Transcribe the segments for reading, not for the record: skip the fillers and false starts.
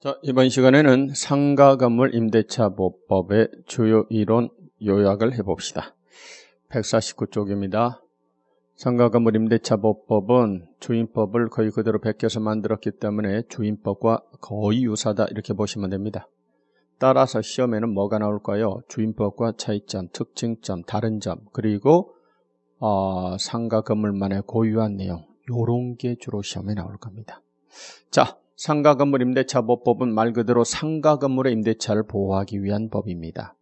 자, 이번 시간에는 상가건물 임대차 보법의 주요 이론 요약을 해봅시다. 149쪽입니다. 상가건물 임대차 보법은 주임법을 거의 그대로 베껴서 만들었기 때문에 주임법과 거의 유사하다 이렇게 보시면 됩니다. 따라서 시험에는 뭐가 나올까요? 주임법과 차이점, 특징점, 다른 점, 그리고 상가건물만의 고유한 내용, 요런 게 주로 시험에 나올 겁니다. 자, 상가건물 임대차 보법은 말 그대로 상가건물의 임대차를 보호하기 위한 법입니다.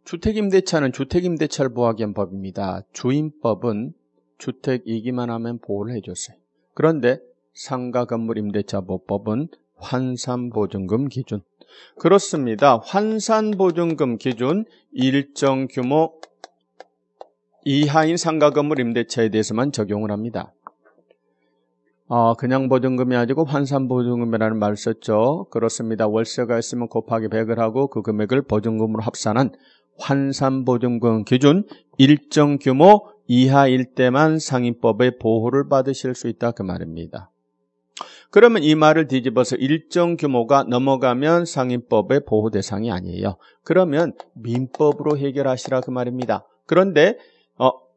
주택임대차는 주택임대차를 보호하기 위한 법입니다. 주임법은 주택이기만 하면 보호를 해줬어요. 그런데 상가건물 임대차 보법은 환산보증금 기준. 그렇습니다. 환산보증금 기준 일정 규모 이하인 상가건물 임대차에 대해서만 적용을 합니다. 그냥 보증금이 아니고 환산보증금이라는 말을 썼죠. 그렇습니다. 월세가 있으면 곱하기 100을 하고 그 금액을 보증금으로 합산한 환산보증금 기준 일정 규모 이하일 때만 상임법의 보호를 받으실 수 있다 그 말입니다. 그러면 이 말을 뒤집어서 일정 규모가 넘어가면 상임법의 보호 대상이 아니에요. 그러면 민법으로 해결하시라 그 말입니다. 그런데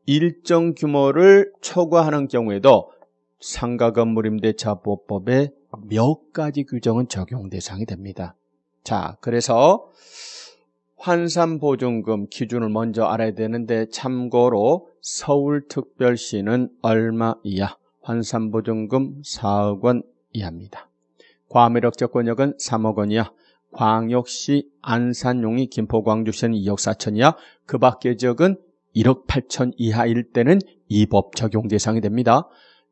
일정 규모를 초과하는 경우에도 상가건물 임대차 보법에 몇 가지 규정은 적용 대상이 됩니다. 자, 그래서 환산보증금 기준을 먼저 알아야 되는데 참고로 서울특별시는 얼마 이하, 환산보증금 4억 원 이하입니다. 과밀억제권역은 3억 원 이하, 광역시 안산용이 김포광주시는 2억 4천 이하, 그 밖의 지역은 1억 8천 이하일 때는 이 법 적용 대상이 됩니다.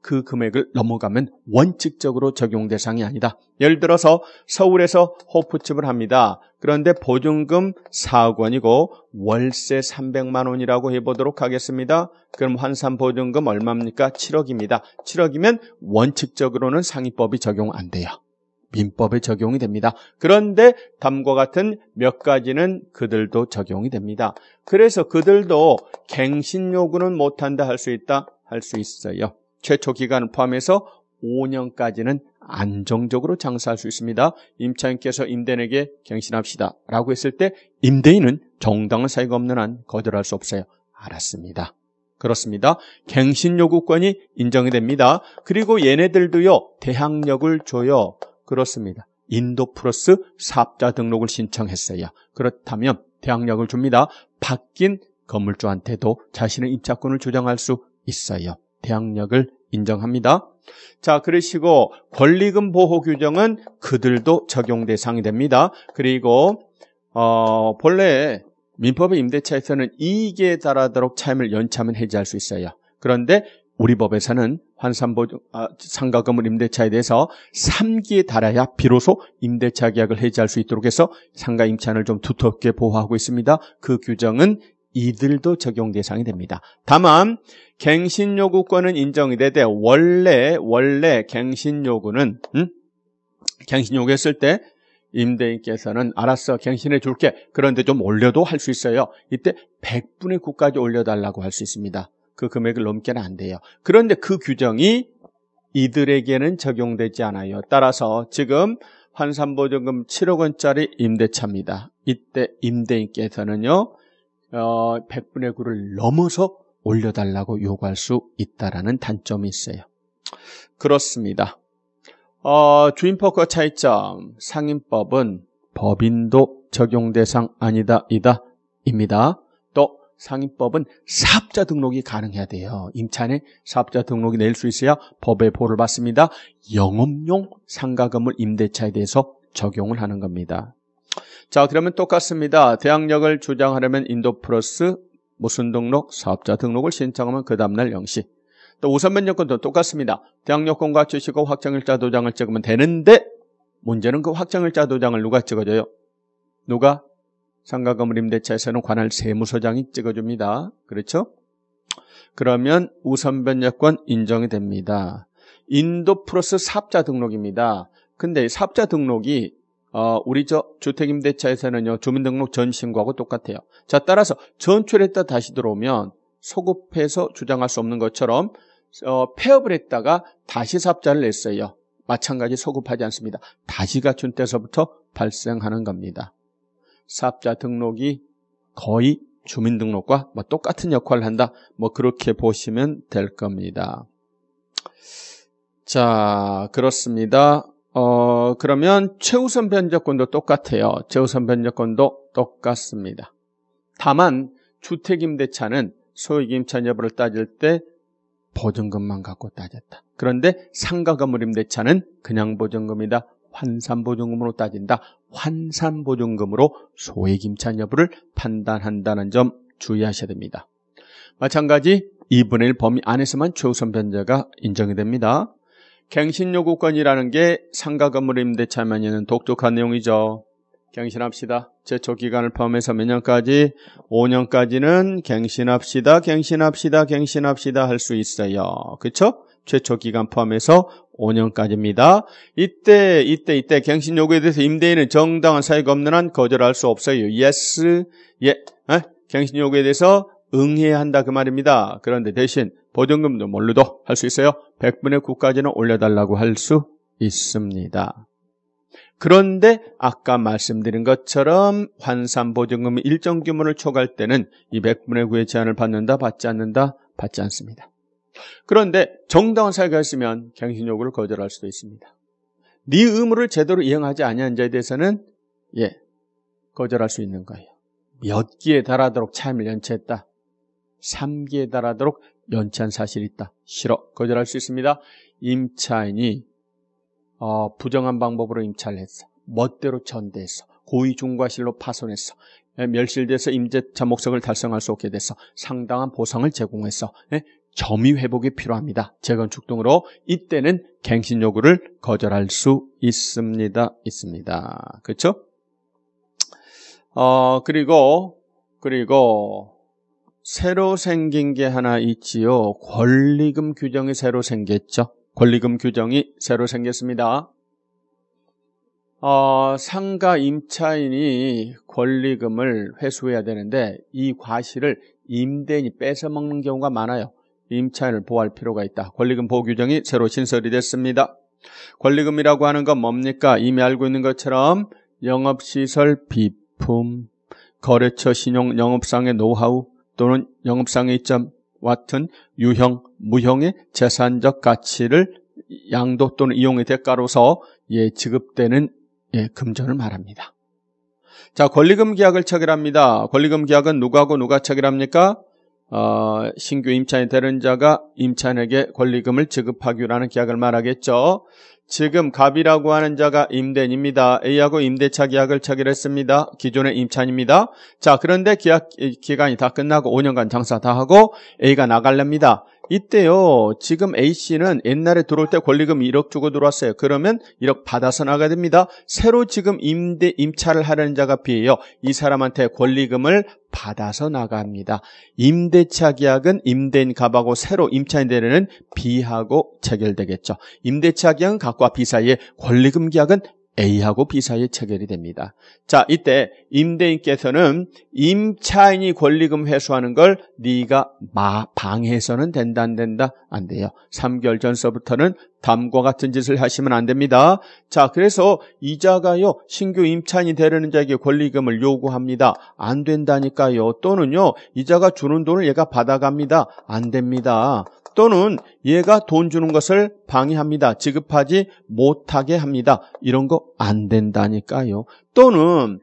그 금액을 넘어가면 원칙적으로 적용 대상이 아니다. 예를 들어서 서울에서 호프집을 합니다. 그런데 보증금 4억 원이고 월세 300만 원이라고 해보도록 하겠습니다. 그럼 환산보증금 얼마입니까? 7억입니다. 7억이면 원칙적으로는 상위법이 적용 안 돼요. 민법에 적용이 됩니다. 그런데 다음과 같은 몇 가지는 그들도 적용이 됩니다. 그래서 그들도 갱신 요구는 못한다 할 수 있다? 할 수 있어요. 최초 기간을 포함해서 5년까지는 안정적으로 장사할 수 있습니다. 임차인께서 임대인에게 갱신합시다 라고 했을 때 임대인은 정당한 사유가 없는 한 거절할 수 없어요. 알았습니다. 그렇습니다. 갱신 요구권이 인정이 됩니다. 그리고 얘네들도요 대항력을 줘요. 그렇습니다. 인도플러스 사업자 등록을 신청했어요. 그렇다면 대항력을 줍니다. 바뀐 건물주한테도 자신의 임차권을 주장할 수 있어요. 대항력을 인정합니다. 자, 그러시고 권리금 보호 규정은 그들도 적용 대상이 됩니다. 그리고 본래 민법의 임대차에서는 이익에 달하도록 차임을 연차하면 해지할 수 있어요. 그런데 우리 법에서는 상가건물 임대차에 대해서 3기에 달해야 비로소 임대차 계약을 해지할 수 있도록 해서 상가 임차인을 좀 두텁게 보호하고 있습니다. 그 규정은 이들도 적용 대상이 됩니다. 다만 갱신 요구권은 인정이 되되 원래 갱신 요구는 갱신 요구했을 때 임대인께서는 알았어 갱신해 줄게. 그런데 좀 올려도 할 수 있어요. 이때 100분의 9까지 올려달라고 할 수 있습니다. 그 금액을 넘게는 안 돼요. 그런데 그 규정이 이들에게는 적용되지 않아요. 따라서 지금 환산보증금 7억 원짜리 임대차입니다. 이때 임대인께서는요 100분의 9를 넘어서 올려달라고 요구할 수 있다라는 단점이 있어요. 그렇습니다. 주임법과 차이점, 상임법은 법인도 적용 대상 아니다, 입니다. 또 상임법은 사업자 등록이 가능해야 돼요. 임차인의 사업자 등록이 낼 수 있어야 법의 보호를 받습니다. 영업용 상가건물 임대차에 대해서 적용을 하는 겁니다. 자, 그러면 똑같습니다. 대항력을 주장하려면 인도플러스 무슨 등록? 사업자 등록을 신청하면 그 다음날 0시. 또 우선변경권도 똑같습니다. 대항력권과 주시고 확정일자 도장을 찍으면 되는데 문제는 그 확정일자 도장을 누가 찍어줘요? 누가? 상가건물 임대차에서는 관할 세무서장이 찍어줍니다. 그렇죠? 그러면 우선변경권 인정이 됩니다. 인도플러스 사업자 등록입니다. 근데 사업자 등록이 우리 주택임대차에서는요, 주민등록 전 신고하고 똑같아요. 자, 따라서 전출했다 다시 들어오면 소급해서 주장할 수 없는 것처럼 폐업을 했다가 다시 사업자를 냈어요. 마찬가지 소급하지 않습니다. 다시 갖춘 때서부터 발생하는 겁니다. 사업자 등록이 거의 주민등록과 똑같은 역할을 한다. 그렇게 보시면 될 겁니다. 자, 그렇습니다. 그러면 최우선 변제권도 똑같아요. 최우선 변제권도 똑같습니다. 다만 주택임대차는 소액임차 여부를 따질 때 보증금만 갖고 따졌다. 그런데 상가건물임대차는 그냥 보증금이다. 환산보증금으로 따진다. 환산보증금으로 소액임차 여부를 판단한다는 점 주의하셔야 됩니다. 마찬가지 2분의 1 범위 안에서만 최우선 변제가 인정이 됩니다. 갱신요구권이라는 게 상가건물임대차만 있는 독특한 내용이죠. 갱신합시다. 제초기간을 포함해서 몇 년까지? 5년까지는 갱신합시다 할 수 있어요. 그렇죠? 최초기간 포함해서 5년까지입니다. 이때 갱신요구에 대해서 임대인은 정당한 사유가 없는 한 거절할 수 없어요. yes, 갱신요구에 대해서 응해야 한다 그 말입니다. 그런데 대신 보증금도 뭘로도 할 수 있어요. 100분의 9까지는 올려달라고 할 수 있습니다. 그런데 아까 말씀드린 것처럼 환산보증금이 일정 규모를 초과할 때는 이 100분의 9의 제한을 받는다, 받지 않는다, 받지 않습니다. 그런데 정당한 사유가 있으면 갱신요구를 거절할 수도 있습니다. 네 의무를 제대로 이행하지 아니한 자에 대해서는 거절할 수 있는 거예요. 몇 기에 달하도록 차임을 연체했다. 3기에 달하도록 연체한 사실이 있다. 싫어. 거절할 수 있습니다. 임차인이 부정한 방법으로 임차를 했어. 멋대로 전대했어. 고의 중과실로 파손했어. 멸실돼서 임대차 목적을 달성할 수 없게 됐어. 상당한 보상을 제공했어. 점유 회복이 필요합니다. 재건축 등으로 이때는 갱신 요구를 거절할 수 있습니다. 그렇죠? 그리고 새로 생긴 게 하나 있지요. 권리금 규정이 새로 생겼죠. 권리금 규정이 새로 생겼습니다. 상가 임차인이 권리금을 회수해야 되는데 이 과실을 임대인이 뺏어먹는 경우가 많아요. 임차인을 보호할 필요가 있다. 권리금 보호 규정이 새로 신설이 됐습니다. 권리금이라고 하는 건 뭡니까? 이미 알고 있는 것처럼 영업시설 비품, 거래처 신용 영업상의 노하우 또는 영업상의 이점 같은 유형, 무형의 재산적 가치를 양도 또는 이용의 대가로서 지급되는 금전을 말합니다. 자, 권리금 계약을 체결합니다. 권리금 계약은 누구하고 누가 체결합니까? 신규 임차인 되는 자가 임차인에게 권리금을 지급하기로 하는 계약을 말하겠죠. 지금 갑이라고 하는 자가 임대인입니다. A하고 임대차 계약을 체결했습니다. 기존의 임차인입니다. 자, 그런데 계약 기간이 다 끝나고 5년간 장사 다 하고 A가 나갈랍니다. 이때요, 지금 A씨는 옛날에 들어올 때 권리금 1억 주고 들어왔어요. 그러면 1억 받아서 나가야 됩니다. 새로 지금 임차를 하려는 자가 B예요. 이 사람한테 권리금을 받아서 나갑니다. 임대차 계약은 임대인 갑하고 새로 임차인 되려는 B하고 체결되겠죠. 임대차 계약은 갑과 B 사이에, 권리금 계약은 A하고 B 사이에 체결이 됩니다. 자, 이때 임대인께서는 임차인이 권리금 회수하는 걸 네가 방해해서는 된다, 안 된다? 안 돼요. 3개월 전서부터는 다음과 같은 짓을 하시면 안 됩니다. 자, 그래서 이자가요, 신규 임차인이 되려는 자에게 권리금을 요구합니다. 안 된다니까요. 또는요, 이자가 주는 돈을 얘가 받아갑니다. 안 됩니다. 또는 얘가 돈 주는 것을 방해합니다. 지급하지 못하게 합니다. 이런 거 안 된다니까요. 또는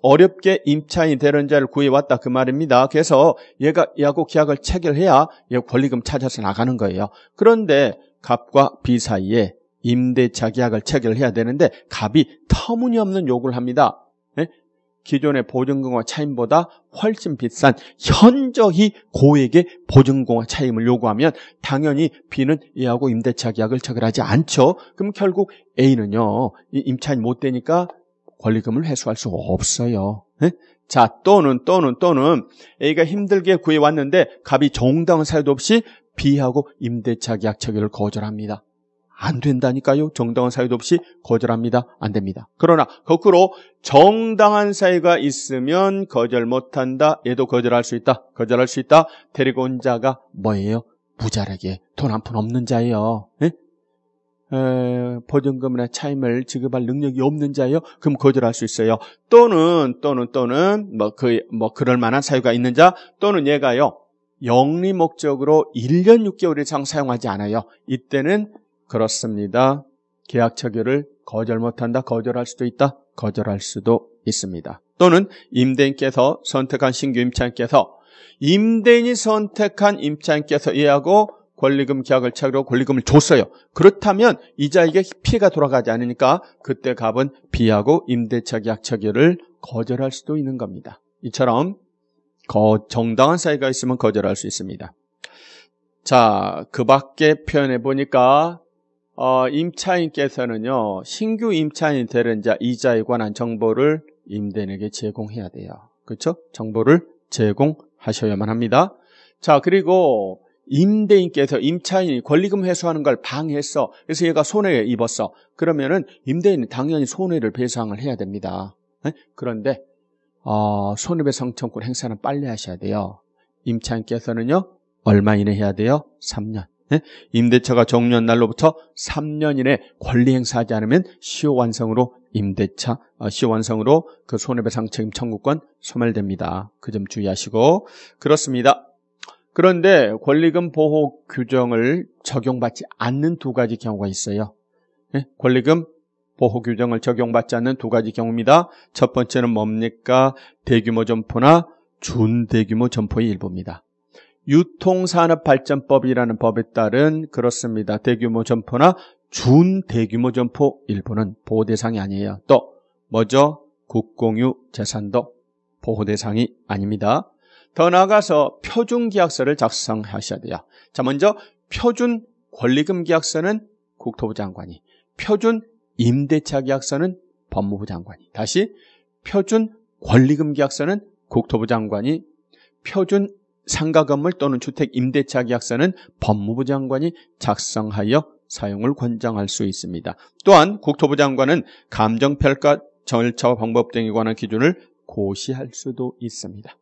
어렵게 임차인이 되는 자를 구해왔다 그 말입니다. 그래서 얘하고 계약을 체결해야 얘 권리금 찾아서 나가는 거예요. 그런데 갑과 B 사이에 임대차 계약을 체결해야 되는데 갑이 터무니없는 요구를 합니다. 기존의 보증금과 차임보다 훨씬 비싼 현저히 고액의 보증금과 차임을 요구하면 당연히 B는 얘하고 임대차 계약을 체결하지 않죠. 그럼 결국 A는요, 이 임차인 못 되니까 권리금을 회수할 수 없어요. 자, 또는 A가 힘들게 구해왔는데 갑이 정당한 사유도 없이 B하고 임대차 계약 체결을 거절합니다. 안 된다니까요. 정당한 사유도 없이 거절합니다. 안 됩니다. 그러나 거꾸로 정당한 사유가 있으면 거절 못한다. 얘도 거절할 수 있다. 데리고 온 자가 뭐예요? 무자라게 돈 한 푼 없는 자예요. 보증금이나 차임을 지급할 능력이 없는 자예요? 그럼 거절할 수 있어요. 또는 그럴 만한 사유가 있는 자, 또는 얘가요, 영리 목적으로 1년 6개월 이상 사용하지 않아요. 이때는 그렇습니다. 계약 체결을 거절 못한다. 거절할 수도 있다. 거절할 수도 있습니다. 또는 임대인께서 선택한 신규 임차인께서 임대인이 선택한 임차인께서 이하고 권리금 계약을 체결하고 권리금을 줬어요. 그렇다면 이자에게 피해가 돌아가지 않으니까 그때 갑은 B하고 임대차 계약 체결을 거절할 수도 있는 겁니다. 이처럼 정당한 사유가 있으면 거절할 수 있습니다. 자, 그 밖에 표현해 보니까 임차인께서는요, 신규 임차인이 되는 자 이자에 관한 정보를 임대인에게 제공해야 돼요. 그렇죠? 정보를 제공하셔야만 합니다. 자, 그리고 임대인께서 임차인이 권리금 회수하는 걸 방해했어. 그래서 얘가 손해를 입었어. 그러면은 임대인은 당연히 손해를 배상을 해야 됩니다. 그런데 손해배상 청구 행사는 빨리 하셔야 돼요. 임차인께서는요, 얼마 이내 해야 돼요? 3년. 임대차가 종료한 날로부터 3년 이내 권리 행사하지 않으면 시효 완성으로 그 손해배상 책임 청구권 소멸됩니다. 그 점 주의하시고. 그렇습니다. 그런데 권리금 보호 규정을 적용받지 않는 두 가지 경우가 있어요. 권리금 보호 규정을 적용받지 않는 두 가지 경우입니다. 첫 번째는 뭡니까? 대규모 점포나 준대규모 점포의 일부입니다. 유통산업발전법이라는 법에 따른 그렇습니다. 대규모 점포나 준대규모 점포 일부는 보호 대상이 아니에요. 또 뭐죠? 국공유 재산도 보호 대상이 아닙니다. 더 나아가서 표준계약서를 작성하셔야 돼요. 자, 먼저 표준 권리금 계약서는 국토부 장관이, 표준 임대차 계약서는 법무부 장관이, 다시 표준 권리금 계약서는 국토부 장관이, 표준 상가 건물 또는 주택 임대차 계약서는 법무부 장관이 작성하여 사용을 권장할 수 있습니다. 또한 국토부 장관은 감정평가 절차와 방법 등에 관한 기준을 고시할 수도 있습니다.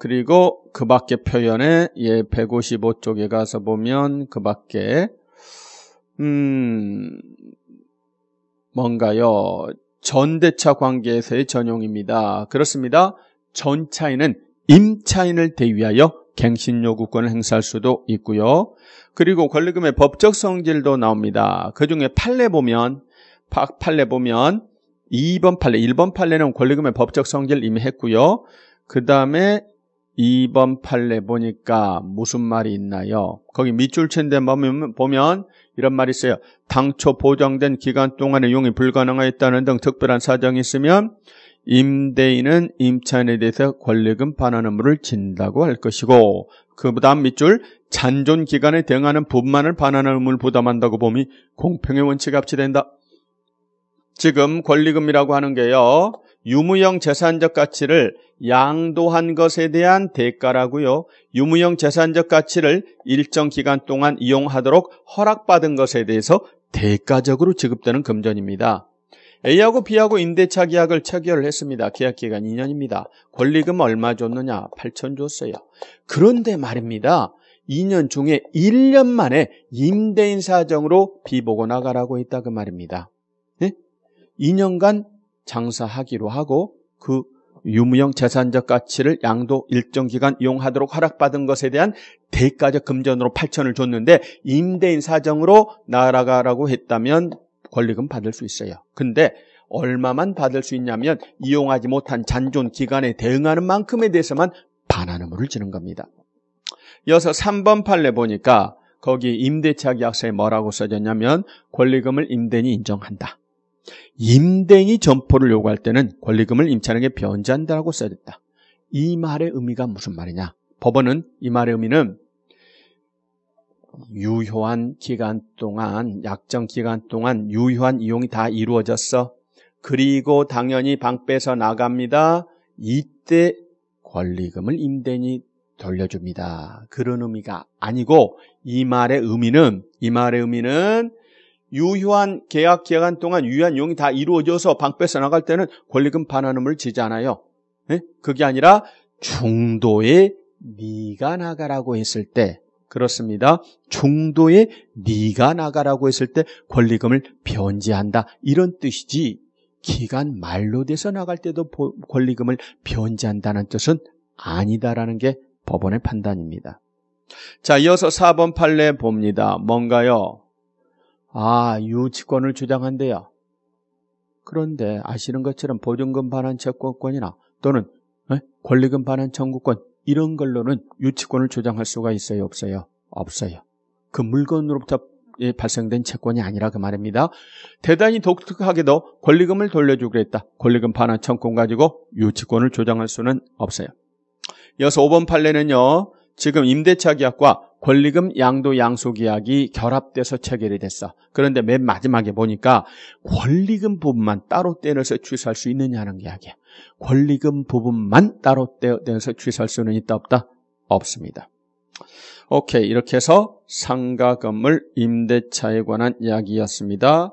그리고 그 밖에 표현에 155쪽에 가서 보면 그 밖에 뭔가요? 전대차 관계에서의 전용입니다. 그렇습니다. 전차인은 임차인을 대위하여 갱신요구권을 행사할 수도 있고요. 그리고 권리금의 법적 성질도 나옵니다. 그중에 판례 보면 2번 판례, 1번 판례는 권리금의 법적 성질 이미 했고요. 그 다음에 2번 판례 보니까 무슨 말이 있나요? 거기 밑줄친데 보면 이런 말이 있어요. 당초 보장된 기간 동안에 이용이 불가능하였다는 등 특별한 사정이 있으면 임대인은 임차인에 대해서 권리금 반환 의무를 진다고 할 것이고, 그 다음 밑줄 잔존 기간에 대응하는 분만을 반환 의무를 부담한다고 봄이 공평의 원칙에 합치된다. 지금 권리금이라고 하는 게요, 유무형 재산적 가치를 양도한 것에 대한 대가라고요. 유무형 재산적 가치를 일정 기간 동안 이용하도록 허락받은 것에 대해서 대가적으로 지급되는 금전입니다. A하고 B하고 임대차 계약을 체결을 했습니다. 계약 기간 2년입니다. 권리금 얼마 줬느냐? 8천 줬어요. 그런데 말입니다. 2년 중에 1년 만에 임대인 사정으로 비보고 나가라고 했다 그 말입니다. 네? 2년간 장사하기로 하고 그 유무형 재산적 가치를 양도 일정 기간 이용하도록 허락받은 것에 대한 대가적 금전으로 8천을 줬는데 임대인 사정으로 나가라고 했다면 권리금 받을 수 있어요. 근데 얼마만 받을 수 있냐면 이용하지 못한 잔존 기간에 대응하는 만큼에 대해서만 반환 의무를 주는 겁니다. 이어서 3번 판례 보니까 거기 임대차 계약서에 뭐라고 써졌냐면 권리금을 임대인이 인정한다. 임대인이 점포를 요구할 때는 권리금을 임차인에게 변제한다고 써졌다. 이 말의 의미가 무슨 말이냐? 법원은 이 말의 의미는 유효한 기간 동안, 약정 기간 동안 유효한 이용이 다 이루어졌어. 그리고 당연히 방 빼서 나갑니다. 이때 권리금을 임대인이 돌려줍니다. 그런 의미가 아니고 이 말의 의미는 유효한 계약 기간 동안 유효한 이용이 다 이루어져서 방 빼서 나갈 때는 권리금 반환 의무를 지지 않아요. 그게 아니라 중도에 네가 나가라고 했을 때 그렇습니다. 중도에 네가 나가라고 했을 때 권리금을 변제한다. 이런 뜻이지 기간 만료돼서 나갈 때도 권리금을 변제한다는 뜻은 아니다라는 게 법원의 판단입니다. 자, 이어서 4번 판례 봅니다. 뭔가요? 유치권을 주장한대요. 그런데 아시는 것처럼 보증금 반환 채권권이나 또는 권리금 반환 청구권 이런 걸로는 유치권을 주장할 수가 있어요? 없어요? 없어요. 그 물건으로부터 발생된 채권이 아니라 그 말입니다. 대단히 독특하게도 권리금을 돌려주기로 했다. 권리금 반환 청구권 가지고 유치권을 주장할 수는 없어요. 이어서 5번 판례는요. 지금 임대차 계약과 권리금 양도 양수 계약이 결합돼서 체결이 됐어. 그런데 맨 마지막에 보니까 권리금 부분만 따로 떼내서 취소할 수 있느냐는 이야기야. 권리금 부분만 따로 떼내서 취소할 수는 있다 없다? 없습니다. 오케이, 이렇게 해서 상가 건물 임대차에 관한 이야기였습니다.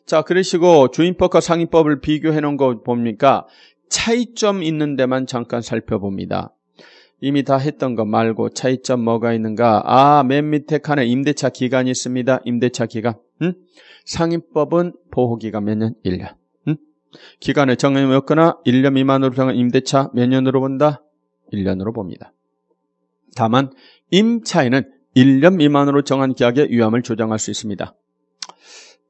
자, 그러시고 주임법과 상임법을 비교해 놓은 거 봅니까? 차이점 있는 데만 잠깐 살펴봅니다. 이미 다 했던 거 말고 차이점 뭐가 있는가? 맨 밑에 칸에 임대차 기간이 있습니다. 임대차 기간. 상임법은 보호기간 몇 년? 1년. 기간의 정형이 없거나 1년 미만으로 정한 임대차 몇 년으로 본다? 1년으로 봅니다. 다만 임차인은 1년 미만으로 정한 계약의 위험을 조정할 수 있습니다.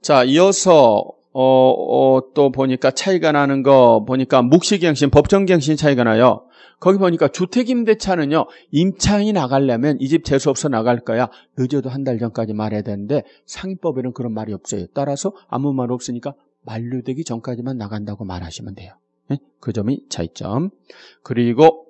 자, 이어서 또 보니까 차이가 나는 거 보니까 묵시갱신, 법정갱신 차이가 나요. 거기 보니까 주택임대차는요. 임차인이 나가려면 이 집 재수없어 나갈 거야. 늦어도 한 달 전까지 말해야 되는데 상임법에는 그런 말이 없어요. 따라서 아무 말 없으니까 만료되기 전까지만 나간다고 말하시면 돼요. 네? 그 점이 차이점. 그리고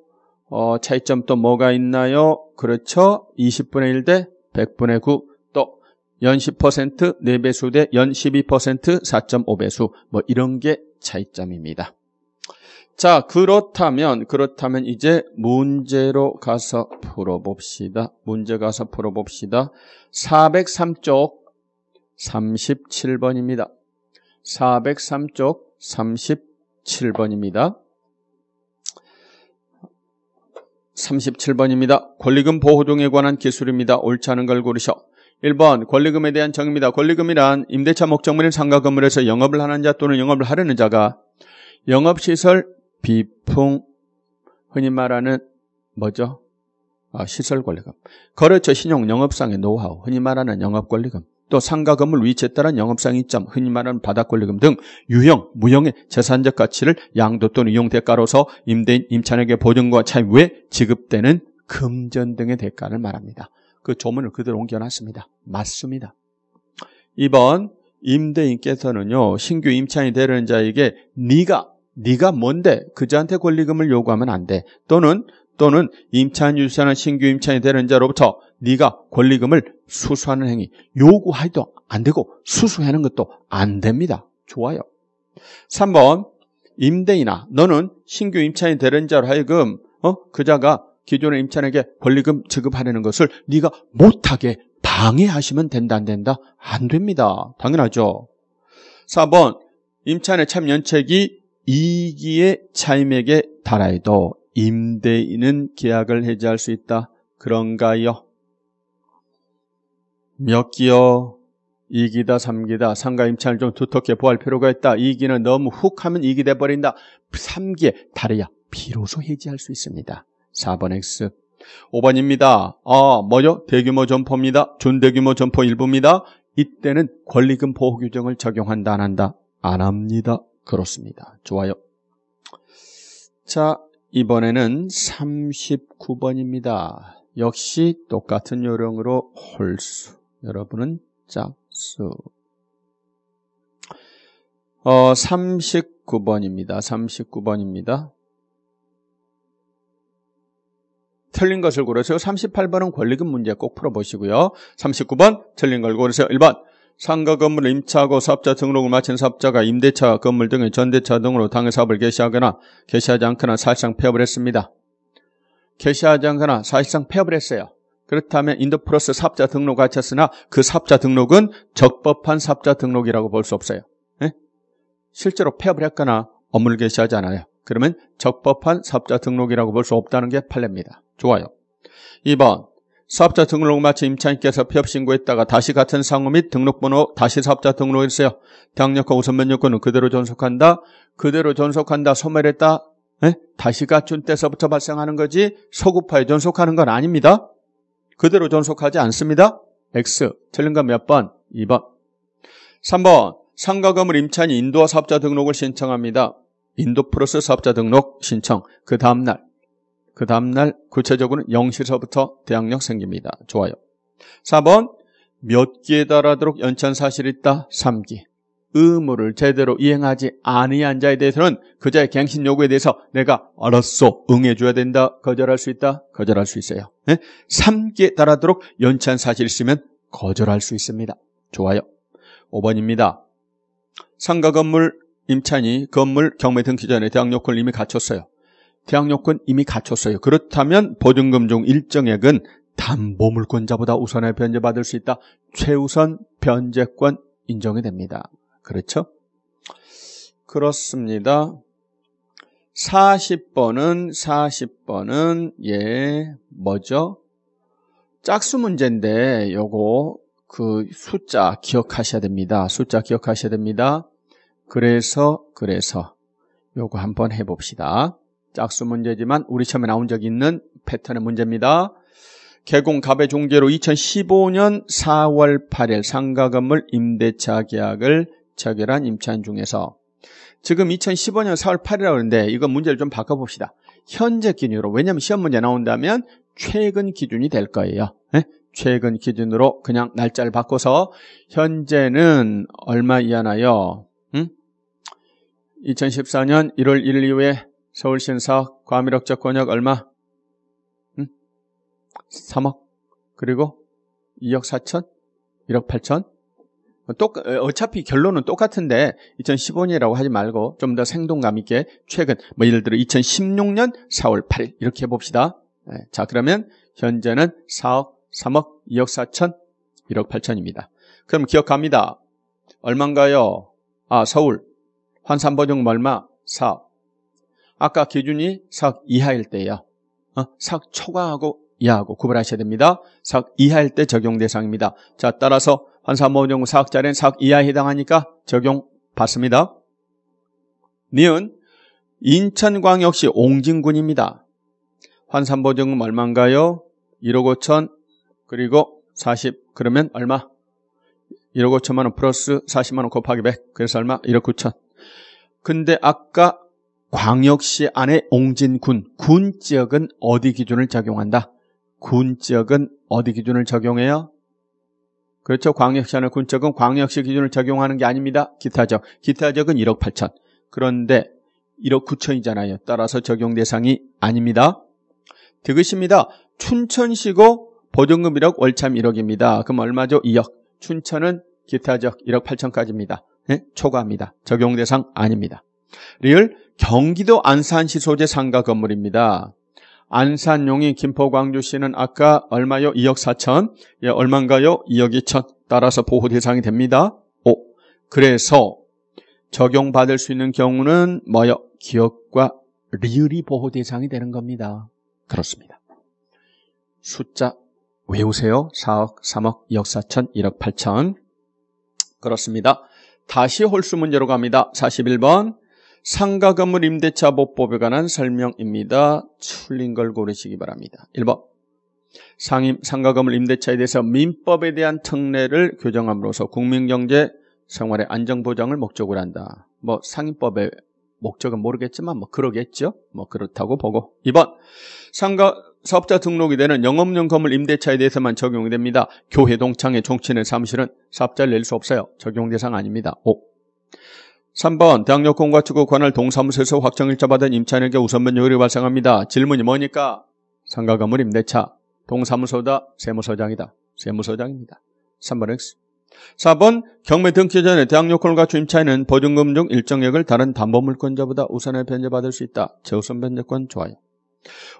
차이점 또 뭐가 있나요? 그렇죠. 20분의 1 대 100분의 9 또 연 10% 4배수 대 연 12% 4.5배수 뭐 이런 게 차이점입니다. 자, 그렇다면 이제 문제로 가서 풀어봅시다. 문제 가서 풀어봅시다. 403쪽 37번입니다. 403쪽 37번입니다. 37번입니다. 권리금 보호 등에 관한 기술입니다. 옳지 않은 걸 고르셔. 1번 권리금에 대한 정의입니다. 권리금이란 임대차 목적물인 상가 건물에서 영업을 하는 자 또는 영업을 하려는 자가 영업시설 비풍 흔히 말하는 뭐죠? 시설 권리금. 거래처 신용 영업상의 노하우 흔히 말하는 영업 권리금. 또 상가 건물 위치에 따른 영업상 이점 흔히 말하는 바닥 권리금 등 유형, 무형의 재산적 가치를 양도 또는 이용 대가로서 임대인, 임차인에게 보증과 차입 후에 지급되는 금전 등의 대가를 말합니다. 그 조문을 그대로 옮겨놨습니다. 맞습니다. 2번 임대인께서는요. 신규 임차인이 되려는 자에게 네가 뭔데 그자한테 권리금을 요구하면 안 돼. 또는 임차인 유치하는 신규 임차인이 되려는 자로부터 네가 권리금을 수수하는 행위 요구해도 안 되고 수수하는 것도 안 됩니다. 좋아요. 3번 임대인아 너는 신규 임차인이 되려는 자로 하여금 그자가 기존의 임차인에게 권리금 지급하려는 것을 네가 못하게 방해하시면 된다 안 된다? 안 됩니다. 당연하죠. 4번 임차인의 참 연체기 2기의 차임액에 달하여도 임대인은 계약을 해지할 수 있다. 그런가요? 몇 기요? 2기다 3기다. 상가 임차인을 좀 두텁게 보호할 필요가 있다. 2기는 너무 훅 하면 2기 돼버린다. 3기에 달해야 비로소 해지할 수 있습니다. 4번 X. 5번입니다. 뭐죠? 대규모 점포입니다. 준대규모 점포 일부입니다. 이때는 권리금 보호 규정을 적용한다 안 한다? 안 합니다. 그렇습니다. 좋아요. 자, 이번에는 39번입니다. 역시 똑같은 요령으로 홀수. 여러분은 짝수. 39번입니다. 39번입니다. 틀린 것을 고르세요. 38번은 권리금 문제 꼭 풀어보시고요. 39번 틀린 걸 고르세요. 1번 상가 건물을 임차하고 사업자 등록을 마친 사업자가 임대차 건물 등의 전대차 등으로 당해 사업을 개시하거나 개시하지 않거나 사실상 폐업을 했습니다. 개시하지 않거나 사실상 폐업을 했어요. 그렇다면 인더플러스 사업자 등록 갖췄으나 그 사업자 등록은 적법한 사업자 등록이라고 볼 수 없어요. 네? 실제로 폐업을 했거나 업무를 개시하지 않아요. 그러면 적법한 사업자 등록이라고 볼 수 없다는 게 판례입니다. 좋아요. 2번 사업자 등록 마치 임차인께서 폐업 신고했다가 다시 같은 상호 및 등록번호 다시 사업자 등록했어요. 대항력과 우선변 요건은 그대로 존속한다. 그대로 존속한다. 소멸했다. 다시 갖춘 때서부터 발생하는 거지 소급하에 존속하는 건 아닙니다. 그대로 존속하지 않습니다. X. 틀린 건 몇 번? 2번. 3번. 상가 건물 임차인이 인도와 사업자 등록을 신청합니다. 인도 플러스 사업자 등록 신청. 그 다음날 구체적으로는 0시서부터 대항력 생깁니다. 좋아요. 4번. 몇 기에 달하도록 연찬 사실이 있다? 3기. 의무를 제대로 이행하지 아니한 자에 대해서는 그자의 갱신 요구에 대해서 내가 알았어 응해줘야 된다. 거절할 수 있다. 거절할 수 있어요. 3기에 달하도록 연찬 사실이 있으면 거절할 수 있습니다. 좋아요. 5번입니다. 상가 건물 임차인이 건물 경매 등기 전에 대항력권을 이미 갖췄어요. 대항력권 이미 갖췄어요. 그렇다면 보증금 중 일정액은 담보물권자보다 우선에 변제받을 수 있다. 최우선 변제권 인정이 됩니다. 그렇죠? 그렇습니다. 40번은 뭐죠? 짝수 문제인데 요거 그 숫자 기억하셔야 됩니다. 숫자 기억하셔야 됩니다. 그래서 요거 한번 해봅시다. 짝수 문제지만 우리 시험에 나온 적이 있는 패턴의 문제입니다. 개공 갑의 중재로 2015년 4월 8일 상가 건물 임대차 계약을 체결한 임차인 중에서 지금 2015년 4월 8일이라고 하는데 이거 문제를 좀 바꿔봅시다. 현재 기준으로, 왜냐하면 시험 문제 나온다면 최근 기준이 될 거예요. 최근 기준으로 그냥 날짜를 바꿔서 현재는 얼마 이하나요? 2014년 1월 1일 이후에 서울시사업 과밀억적 권역 얼마? 3억. 그리고 2억 4천? 1억 8천? 어차피 결론은 똑같은데 2015년이라고 하지 말고 좀 더 생동감 있게 최근 예를 들어 2016년 4월 8일 이렇게 해봅시다. 자, 그러면 현재는 4억, 3억, 2억 4천, 1억 8천입니다. 그럼 기억합니다. 얼마인가요? 서울 환산보증금 얼마? 4억. 아까 기준이 4억 이하일 때예요. 4억 초과하고 이하하고 구분하셔야 됩니다. 4억 이하일 때 적용 대상입니다. 자, 따라서 환산보증금 4억짜리는 4억 이하에 해당하니까 적용 받습니다. 니은 인천광역시 옹진군입니다. 환산보증금 얼마인가요? 1억 5천 그리고 40 그러면 얼마? 1억 5천만 원 플러스 40만 원 곱하기 100 그래서 얼마? 1억 9천. 근데 아까 광역시 안에 옹진군 군 지역은 어디 기준을 적용한다? 군 지역은 어디 기준을 적용해요? 그렇죠. 광역시 안에 군 지역은 광역시 기준을 적용하는 게 아닙니다. 기타적. 기타적은 1억 8천. 그런데 1억 9천이잖아요. 따라서 적용 대상이 아닙니다. 디귿입니다. 춘천시고 보증금 1억, 월참 1억입니다. 그럼 얼마죠? 2억. 춘천은 기타적 1억 8천까지입니다. 초과합니다. 적용 대상 아닙니다. 리을 경기도 안산시 소재 상가 건물입니다. 안산용이 김포 광주시는 아까 얼마요? 2억 4천. 얼마인가요? 2억 2천. 따라서 보호 대상이 됩니다. 그래서 적용받을 수 있는 경우는 뭐요? 기억과 리을이 보호 대상이 되는 겁니다. 그렇습니다. 숫자 외우세요. 4억, 3억, 2억 4천, 1억 8천. 그렇습니다. 다시 홀수 문제로 갑니다. 41번. 상가 건물 임대차 보법에 관한 설명입니다. 틀린 걸 고르시기 바랍니다. 1번. 상가 건물 임대차에 대해서 민법에 대한 특례를 규정함으로써 국민경제 생활의 안정보장을 목적으로 한다. 상임법의 목적은 모르겠지만 그러겠죠. 그렇다고 보고. 2번. 상가 사업자 등록이 되는 영업용 건물 임대차에 대해서만 적용이 됩니다. 교회 동창회 종친회 사무실은 사업자를 낼 수 없어요. 적용 대상 아닙니다. 5. 3번. 대항력권과 추구 관할 동사무소에서 확정일자 받은 임차인에게 우선변 요율이 발생합니다. 질문이 뭐니까? 상가 건물 임대차. 동사무소다. 세무서장이다. 세무서장입니다. 3번 X. 4번. 경매 등기 전에 대항력권을 갖춘 임차인은 보증금 중 일정액을 다른 담보물권자보다 우선에 변제받을 수 있다. 최우선 변제권 좋아요.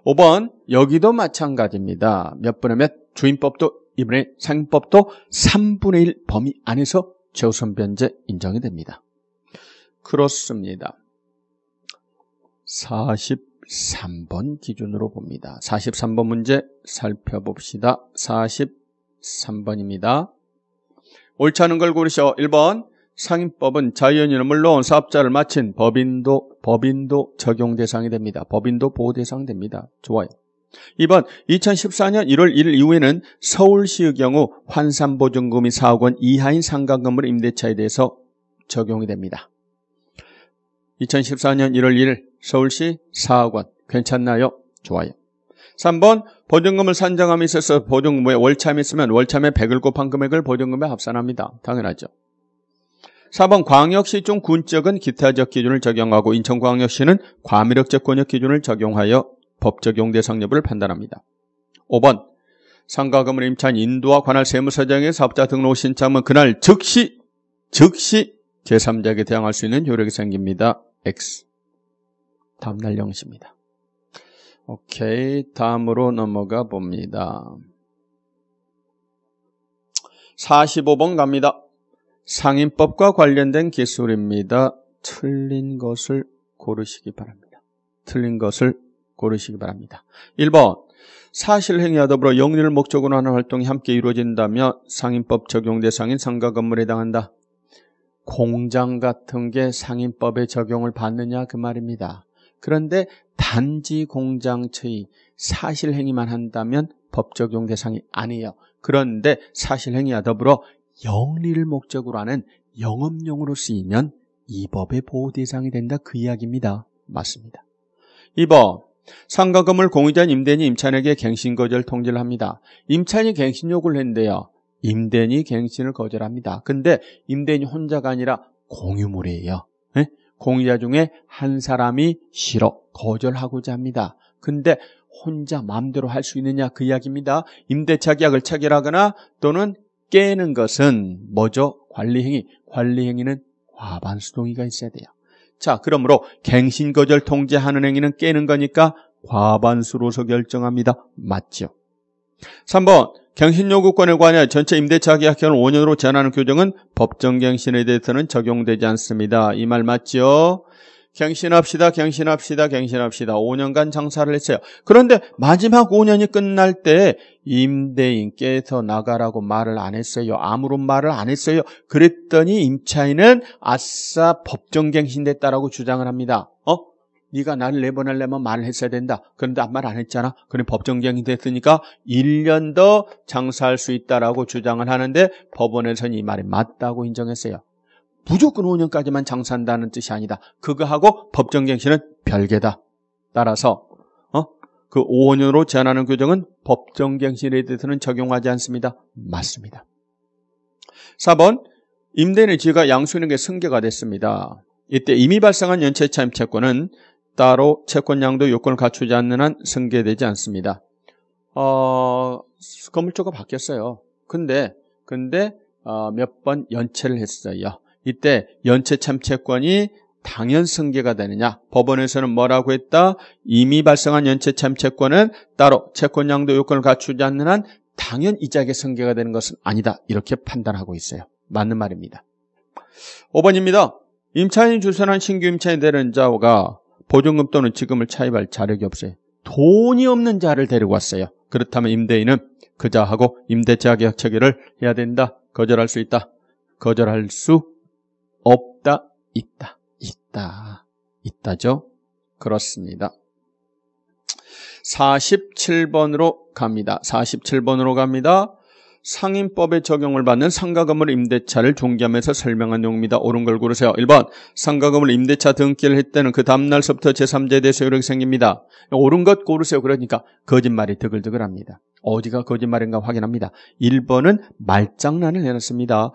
5번. 여기도 마찬가지입니다. 몇 분의 몇? 주임법도 이번에 상임법도 3분의 1 범위 안에서 최우선 변제 인정이 됩니다. 그렇습니다. 43번 기준으로 봅니다. 43번 문제 살펴봅시다. 43번입니다. 옳지 않은 걸 고르시오. 1번 상인법은 자연인은 물론 사업자를 마친 법인도 적용 대상이 됩니다. 법인도 보호 대상 됩니다. 좋아요. 2번 2014년 1월 1일 이후에는 서울시의 경우 환산보증금이 4억 원 이하인 상가건물 임대차에 대해서 적용이 됩니다. 2014년 1월 1일 서울시 4억 원 괜찮나요? 좋아요. 3번 보증금을 산정함에 있어서 보증금에 월참이 있으면 월참에 100을 곱한 금액을 보증금에 합산합니다. 당연하죠. 4번 광역시 중 군적은 기타적 기준을 적용하고 인천광역시는 과미력적 기준을 적용하여 법 적용 대상 여부를 판단합니다. 5번 상가건물 임차인 인도와 관할 세무서장의 사업자 등록 신청은 그날 즉시 제3자에게 대항할 수 있는 효력이 생깁니다. X. 다음날 0시입니다. 오케이. 다음으로 넘어가 봅니다. 45번 갑니다. 상인법과 관련된 기술입니다. 틀린 것을 고르시기 바랍니다. 1번 사실행위와 더불어 영리를 목적으로 하는 활동이 함께 이루어진다면 상인법 적용 대상인 상가건물에 해당한다. 공장 같은 게 상인법에 적용을 받느냐 그 말입니다. 그런데 단지 공장처의 사실행위만 한다면 법 적용 대상이 아니에요. 그런데 사실행위와 더불어 영리를 목적으로 하는 영업용으로 쓰이면 이 법의 보호 대상이 된다 그 이야기입니다. 맞습니다. 2번 상가건물 공유자인 임대인이 임차인에게 갱신거절 통지를 합니다. 임차인이 갱신 요구를 했는데요. 임대인이 갱신을 거절합니다. 근데 임대인이 혼자가 아니라 공유물이에요. 네? 공유자 중에 한 사람이 싫어 거절하고자 합니다. 근데 혼자 마음대로 할 수 있느냐 그 이야기입니다. 임대차 계약을 체결하거나 또는 깨는 것은 뭐죠? 관리행위. 관리행위는 과반수동의가 있어야 돼요. 자, 그러므로 갱신 거절 통지하는 행위는 깨는 거니까 과반수로서 결정합니다. 맞죠? 3번 갱신 요구권에 관하여 전체 임대차 계약 기간을 5년으로 제한하는 규정은 법정 갱신에 대해서는 적용되지 않습니다. 이 말 맞죠? 갱신합시다. 5년간 장사를 했어요. 그런데 마지막 5년이 끝날 때 임대인께서 나가라고 말을 안 했어요. 아무런 말을 안 했어요. 그랬더니 임차인은 아싸 법정갱신됐다라고 주장을 합니다. 네가 나를 내보내려면 말을 했어야 된다. 그런데 말 안 했잖아. 그럼 법정갱신됐으니까 1년 더 장사할 수 있다라고 주장을 하는데 법원에서는 이 말이 맞다고 인정했어요. 무조건 5년까지만 장사한다는 뜻이 아니다. 그거하고 법정갱신은 별개다. 따라서 그 5년으로 제한하는 규정은 법정갱신에 대해서는 적용하지 않습니다. 맞습니다. 4번 임대인의 지위가 양수인에게 승계가 됐습니다. 이때 이미 발생한 연체차 임차권은 따로 채권양도 요건을 갖추지 않는 한 승계되지 않습니다. 건물주가 바뀌었어요. 근데 몇 번 연체를 했어요. 이때 연체 참채권이 당연 승계가 되느냐? 법원에서는 뭐라고 했다? 이미 발생한 연체 참채권은 따로 채권양도 요건을 갖추지 않는 한 당연 이자에게 승계가 되는 것은 아니다. 이렇게 판단하고 있어요. 맞는 말입니다. 5번입니다. 임차인이 주선한 신규 임차인이 되는 자가 보증금 또는 지금을 차입할 자력이 없어요. 돈이 없는 자를 데리고 왔어요. 그렇다면 임대인은 그 자하고 임대차 계약 체결을 해야 된다. 거절할 수 있다. 거절할 수 없다. 있다죠. 그렇습니다. 47번으로 갑니다. 상인법에 적용을 받는 상가건물 임대차를 중개하면서 설명한 내용입니다. 옳은 걸 고르세요. 1번 상가건물 임대차 등기를 했다는 그 다음날서부터 제3자에 대해서 효력이 생깁니다. 옳은 것 고르세요. 그러니까 거짓말이 드글드글합니다. 어디가 거짓말인가 확인합니다. 1번은 말장난을 해놨습니다.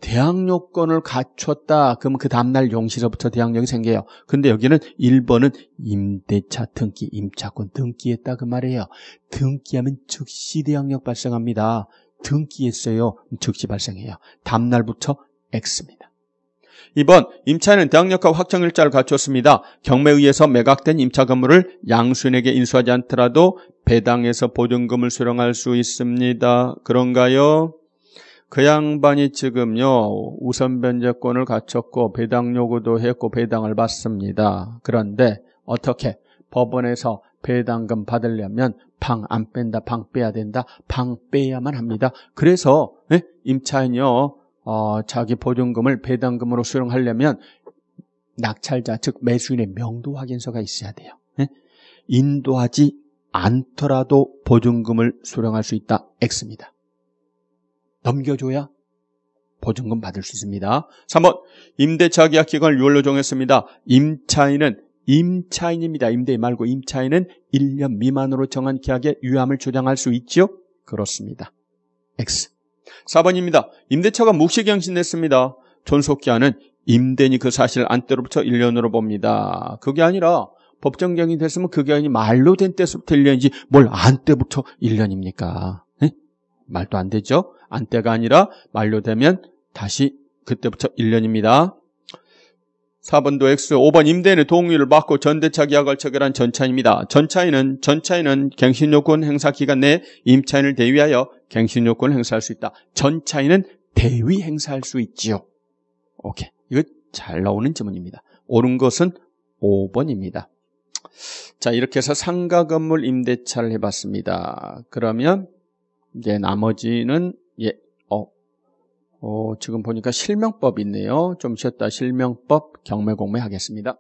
대항요건을 갖췄다. 그러면 그 다음날 0시서부터 대항력이 생겨요. 근데 여기는 1번은 임대차 등기, 임차권 등기했다 그 말이에요. 등기하면 즉시 대항력 발생합니다. 등기했어요. 즉시 발생해요. 다음날부터 X입니다. 2번 임차인은 대항력과 확정일자를 갖췄습니다. 경매에 의해서 매각된 임차 건물을 양수인에게 인수하지 않더라도 배당해서 보증금을 수령할 수 있습니다. 그런가요? 그 양반이 지금요 우선 변제권을 갖췄고 배당 요구도 했고 배당을 받습니다. 그런데 어떻게? 법원에서 배당금 받으려면 방 안 뺀다, 방 빼야 된다, 방 빼야만 합니다. 그래서 임차인이요 자기 보증금을 배당금으로 수령하려면 낙찰자 즉 매수인의 명도 확인서가 있어야 돼요. 인도하지 않더라도 보증금을 수령할 수 있다. X입니다. 넘겨줘야 보증금 받을 수 있습니다. 3번 임대차 계약 기간을 6월로 정했습니다. 임차인입니다. 임대 말고 임차인은 1년 미만으로 정한 계약의 유함을 주장할 수 있죠? 그렇습니다. X. 4번입니다. 임대차가 묵시갱신됐습니다. 존속기한은 임대인이 그 사실을 안 때로부터 1년으로 봅니다. 그게 아니라 법정갱신이 됐으면 그 기한이 말로 된 때부터 1년이지 뭘 안 때부터 1년입니까? 말도 안 되죠? 안 때가 아니라 만료되면 다시 그때부터 1년입니다. 4번도 X, 5번 임대인의 동의를 받고 전대차 계약을 체결한 전차인입니다. 전차인은 갱신요건 행사 기간 내에 임차인을 대위하여 갱신요건을 행사할 수 있다. 전차인은 대위 행사할 수 있지요. 오케이. 이거 잘 나오는 지문입니다. 옳은 것은 5번입니다. 자, 이렇게 해서 상가 건물 임대차를 해봤습니다. 그러면 이제 나머지는 지금 보니까 실명법이 있네요. 좀 쉬었다 실명법 경매공매 하겠습니다.